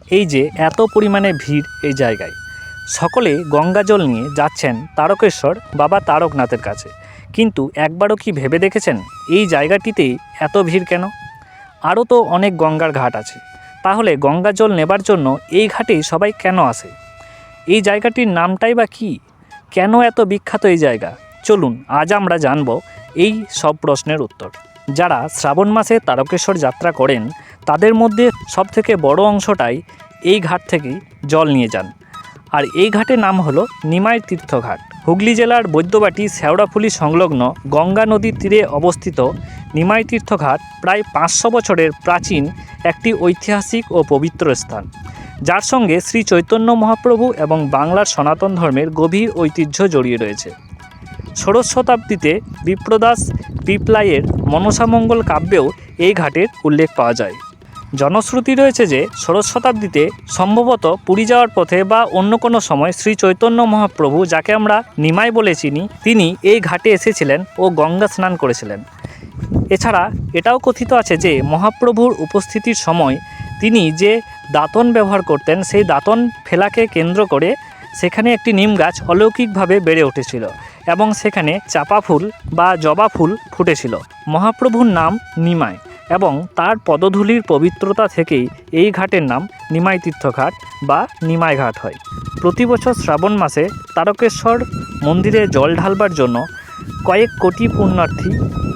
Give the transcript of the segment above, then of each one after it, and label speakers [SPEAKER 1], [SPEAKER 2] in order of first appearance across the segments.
[SPEAKER 1] এই যে এত পরিমাণে ভিড় এই জায়গায়, সকলে গঙ্গা জল নিয়ে যাচ্ছেন তারকেশ্বর বাবা তারকনাথের কাছে। কিন্তু একবারও কি ভেবে দেখেছেন এই জায়গাটিতেই এত ভিড় কেন? আরও তো অনেক গঙ্গার ঘাট আছে, তাহলে গঙ্গা জল নেবার জন্য এই ঘাটেই সবাই কেন আসে? এই জায়গাটির নামটাই বা কী? কেন এত বিখ্যাত এই জায়গা? চলুন আজ আমরা জানব এই সব প্রশ্নের উত্তর। যারা শ্রাবণ মাসে তারকেশ্বর যাত্রা করেন তাদের মধ্যে সবথেকে বড় অংশটাই এই ঘাট থেকেই জল নিয়ে যান। আর এই ঘাটের নাম হলো নিমাই তীর্থঘাট। হুগলি জেলার বৈদ্যবাটি শেওড়াফুলি সংলগ্ন গঙ্গা নদীর তীরে অবস্থিত নিমাই তীর্থঘাট প্রায় 500 বছরের প্রাচীন একটি ঐতিহাসিক ও পবিত্র স্থান, যার সঙ্গে শ্রী চৈতন্য মহাপ্রভু এবং বাংলার সনাতন ধর্মের গভীর ঐতিহ্য জড়িয়ে রয়েছে। ষোড়শ শতাব্দীতে বিপ্রদাস পিপলাইয়ের মনসামঙ্গল কাব্যেও এই ঘাটের উল্লেখ পাওয়া যায়। জনশ্রুতি রয়েছে যে ষোড়শ শতাব্দীতে সম্ভবত পুরী যাওয়ার পথে বা অন্য কোনো সময় শ্রী চৈতন্য মহাপ্রভু, যাকে আমরা নিমাই বলে চিনি, তিনি এই ঘাটে এসেছিলেন ও গঙ্গা স্নান করেছিলেন। এছাড়া এটাও কথিত আছে যে মহাপ্রভুর উপস্থিতির সময় তিনি যে দাঁতন ব্যবহার করতেন, সেই দাঁতন ফেলাকে কেন্দ্র করে সেখানে একটি নিম গাছ অলৌকিকভাবে বেড়ে উঠেছিল এবং সেখানে চাপা ফুল বা জবা ফুল ফুটেছিল। মহাপ্রভুর নাম নিমাই এবং তার পদধূলির পবিত্রতা থেকেই এই ঘাটের নাম নিমাই তীর্থঘাট বা নিমাই ঘাট হয়। প্রতি বছর শ্রাবণ মাসে তারকেশ্বর মন্দিরে জল ঢালবার জন্য কয়েক কোটি পুণ্যার্থী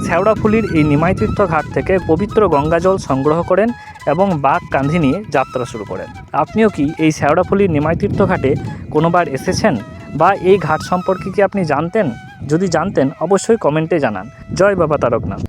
[SPEAKER 1] শেওড়াফুলির এই নিমাই তীর্থঘাট থেকে পবিত্র গঙ্গা জল সংগ্রহ করেন এবং বাঘ কাঁধে নিয়ে যাত্রা শুরু করেন। আপনিও কি এই শেওড়াফুলির নিমাই তীর্থঘাটে কোনোবার এসেছেন বা এই ঘাট সম্পর্কে কি আপনি জানতেন? যদি জানতেন অবশ্যই কমেন্টে জানান। জয় বাবা তারকনাথ।